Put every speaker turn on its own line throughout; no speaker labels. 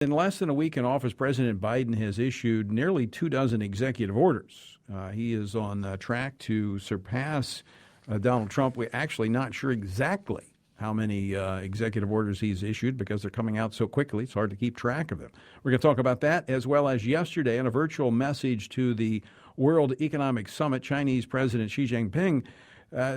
In less than a week in office, President Biden has issued nearly 24 executive orders. He is on track to surpass Donald Trump. We're actually not sure exactly how many executive orders he's issued because they're coming out so quickly. It's hard to keep track of them. We're going to talk about that, as well as yesterday in a virtual message to the World Economic Summit, Chinese President Xi Jinping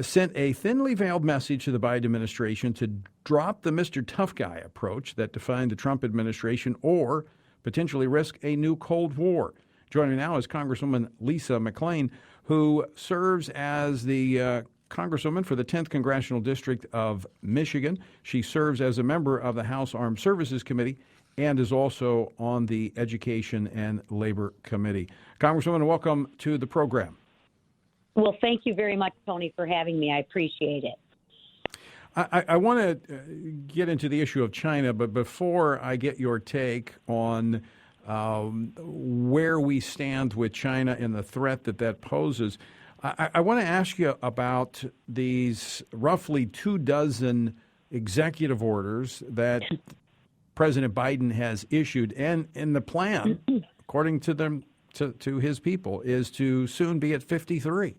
sent a thinly veiled message to the Biden administration to drop the Mr. Tough Guy approach that defined the Trump administration or potentially risk a new Cold War. Joining me now is Congresswoman Lisa McClain, who serves as the Congresswoman for the 10th Congressional District of Michigan. She serves as a member of the House Armed Services Committee and is also on the Education and Labor Committee. Congresswoman, welcome to the program.
Well, thank you very much, Tony, for having me. I appreciate it.
I want to get into the issue of China, but before I get your take on where we stand with China and the threat that poses, I want to ask you about these roughly 24 executive orders that President Biden has issued, and the plan, according to them, to his people, is to soon be at 53.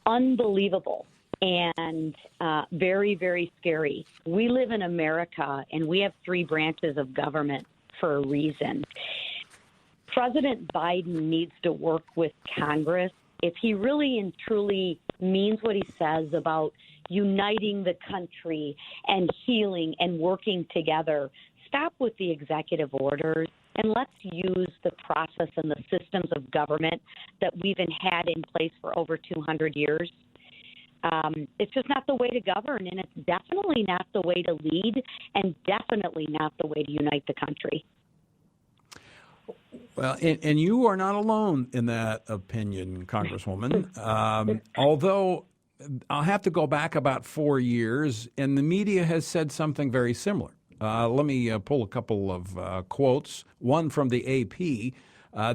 Unbelievable and very, very scary. We live in America, and we have 3 branches of government for a reason. President Biden needs to work with Congress if he really and truly means what he says about uniting the country and healing and working together. Stop with the executive orders and let's use the process and the systems of government that we've had in place for over 200 years. It's just not the way to govern, and it's definitely not the way to lead, and definitely not the way to unite the country.
Well, and you are not alone in that opinion, Congresswoman. Although I'll have to go back about 4 years, and the media has said something very similar. Let me pull a couple of quotes. One from the AP.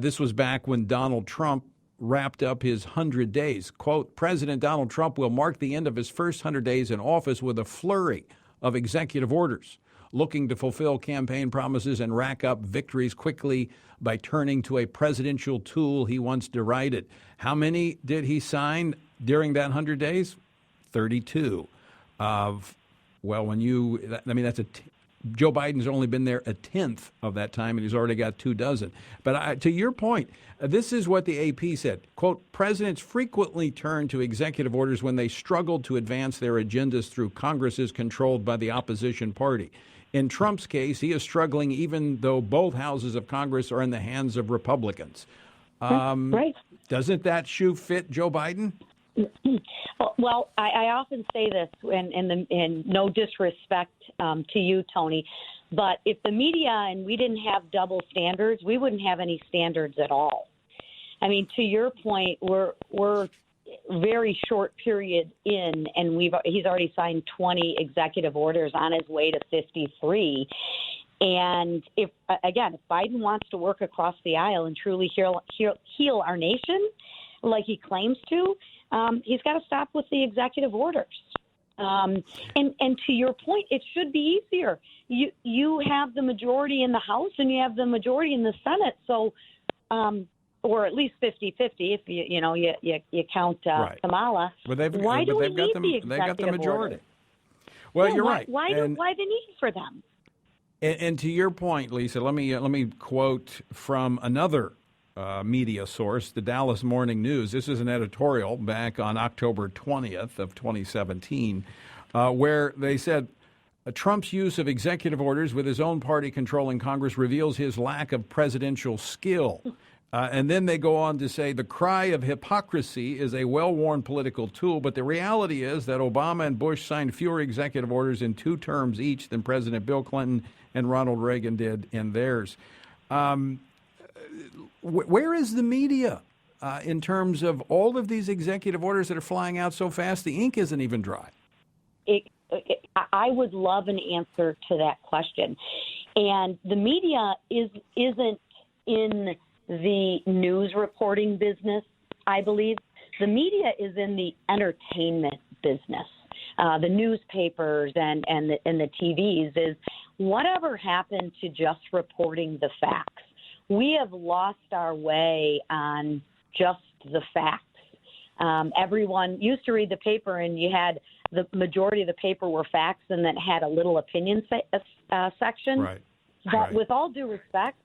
This was back when Donald Trump wrapped up his 100 days. Quote, President Donald Trump will mark the end of his first 100 days in office with a flurry of executive orders, looking to fulfill campaign promises and rack up victories quickly by turning to a presidential tool he once derided. How many did he sign during that 100 days? 32. Joe Biden's only been there a 10th of that time, and he's already got 24. But to your point, this is what the AP said. Quote, presidents frequently turn to executive orders when they struggle to advance their agendas through Congresses controlled by the opposition party. In Trump's case, he is struggling even though both houses of Congress are in the hands of Republicans.
Right.
Doesn't that shoe fit Joe Biden?
Well, I often say this, and no disrespect to you, Tony, but if the media and we didn't have double standards, we wouldn't have any standards at all. I mean, to your point, we're very short period in, and he's already signed 20 executive orders on his way to 53. And if Biden wants to work across the aisle and truly heal our nation like he claims to, he's got to stop with the executive orders. And to your point, it should be easier. You have the majority in the House and you have the majority in the Senate. So, or at least 50-50 if you count
right.
Kamala.
Well,
why do we need the executive
They've got the majority.
Order?
Well, you're right.
Why the need for them?
And to your point, Lisa, let me quote from another media source, the Dallas Morning News. This is an editorial back on October 20th of 2017, where they said, Trump's use of executive orders with his own party controlling Congress reveals his lack of presidential skill. And then they go on to say the cry of hypocrisy is a well-worn political tool, but the reality is that Obama and Bush signed fewer executive orders in 2 terms each than President Bill Clinton and Ronald Reagan did in theirs. Where is the media in terms of all of these executive orders that are flying out so fast? The ink isn't even dry.
I would love an answer to that question. And the media isn't in the news reporting business, I believe. The media is in the entertainment business. The newspapers and the TVs is whatever happened to just reporting the facts? We have lost our way on just the facts. Everyone used to read the paper, and you had the majority of the paper were facts, and then had a little opinion section.
Right.
But with all due respect,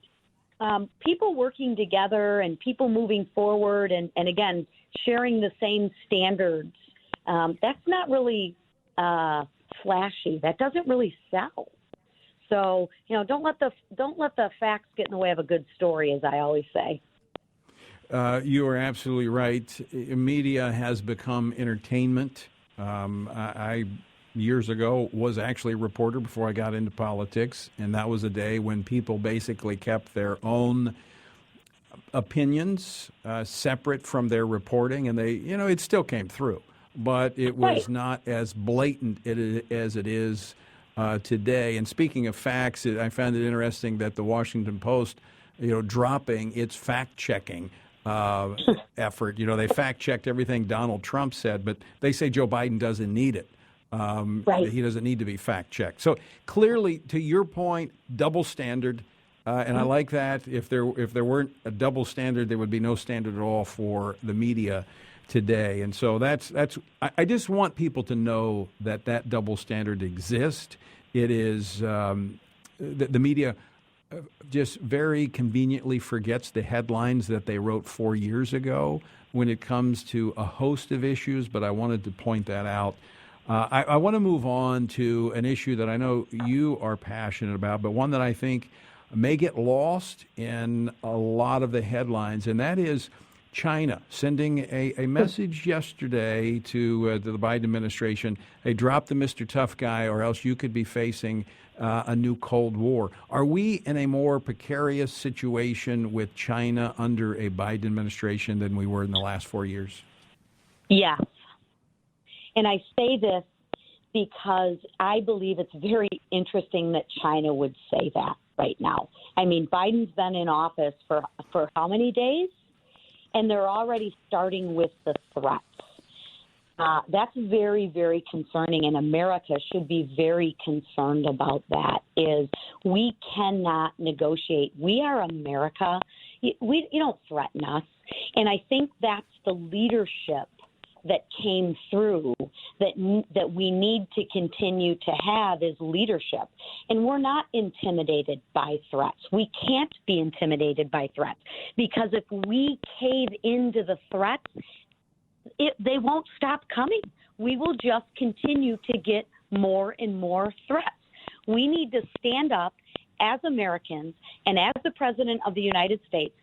people working together and people moving forward and again, sharing the same standards, that's not really flashy. That doesn't really sell. So, don't let the facts get in the way of a good story, as I always say.
You are absolutely right. Media has become entertainment. I years ago was actually a reporter before I got into politics, and that was a day when people basically kept their own opinions separate from their reporting, and they, it still came through, but it was not as blatant as it is today. And speaking of facts, I found it interesting that the Washington Post, dropping its fact-checking effort. They fact-checked everything Donald Trump said, but they say Joe Biden doesn't need it. He doesn't need to be fact-checked. So clearly, to your point, double standard, and I like that. If there weren't a double standard, there would be no standard at all for the media today. And so I just want people to know that double standard exists. It is the media just very conveniently forgets the headlines that they wrote 4 years ago when it comes to a host of issues, but I wanted to point that out. I want to move on to an issue that I know you are passionate about, but one that I think may get lost in a lot of the headlines, and that is China sending a message yesterday to the Biden administration, hey, drop the Mr. Tough Guy or else you could be facing a new Cold War. Are we in a more precarious situation with China under a Biden administration than we were in the last 4 years?
Yes. And I say this because I believe it's very interesting that China would say that right now. I mean, Biden's been in office for how many days? And they're already starting with the threats. That's very, very concerning, and America should be very concerned about that, is we cannot negotiate. We are America. You don't threaten us. And I think that's the leadership that came through that we need to continue to have is leadership. And we're not intimidated by threats. We can't be intimidated by threats, because if we cave into the threats, they won't stop coming. We will just continue to get more and more threats. We need to stand up as Americans and as the President of the United States,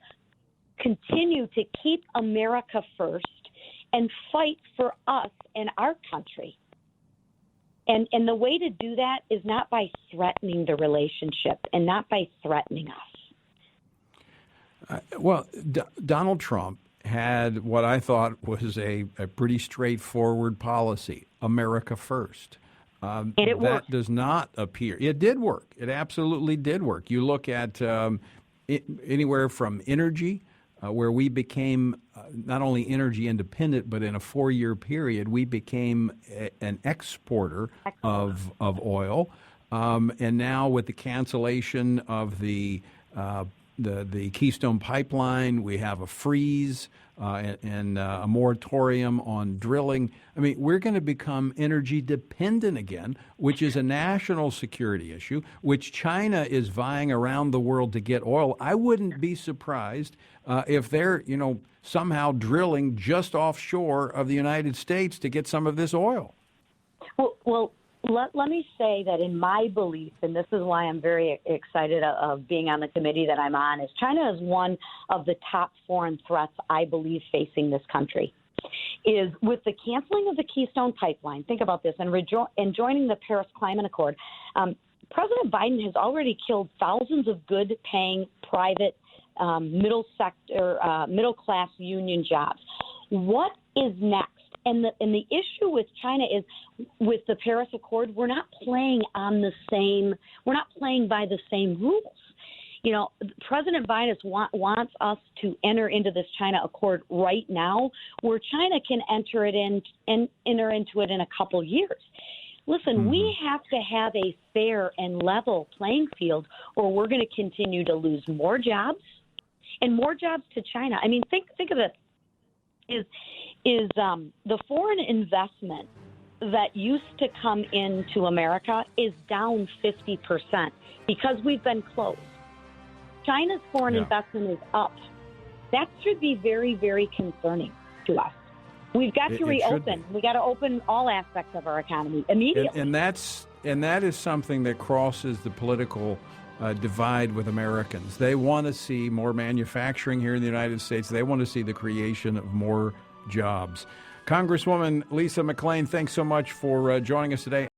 continue to keep America first and fight for us and our country. And the way to do that is not by threatening the relationship and not by threatening us.
Donald Trump had what I thought was a pretty straightforward policy, America first.
And it worked.
That does not appear. It did work. It absolutely did work. You look at anywhere from energy, where we became not only energy independent, but in a 4-year period, we became an exporter of oil. And now with the cancellation of the Keystone Pipeline, we have a freeze and a moratorium on drilling. I mean, we're going to become energy dependent again, which is a national security issue, which China is vying around the world to get oil. I wouldn't be surprised if they're, somehow drilling just offshore of the United States to get some of this oil.
Well, let me say that in my belief, and this is why I'm very excited of being on the committee that I'm on, is China is one of the top foreign threats I believe facing this country. Is with the canceling of the Keystone Pipeline, think about this, and joining the Paris Climate Accord, President Biden has already killed thousands of good-paying private middle class union jobs. What is next? And the issue with China is, with the Paris Accord, we're not playing by the same rules. President Biden wants us to enter into this China Accord right now, where China can enter into it in a couple years. Listen, we have to have a fair and level playing field, or we're going to continue to lose more jobs and more jobs to China. I mean, think of this: is the foreign investment that used to come into America is down 50% because we've been closed. China's foreign investment is up. That should be very, very concerning to us. We've got to reopen. We got to open all aspects of our economy immediately.
And that is something that crosses the political divide with Americans. They want to see more manufacturing here in the United States. They want to see the creation of more jobs. Congresswoman Lisa McClain, thanks so much for joining us today.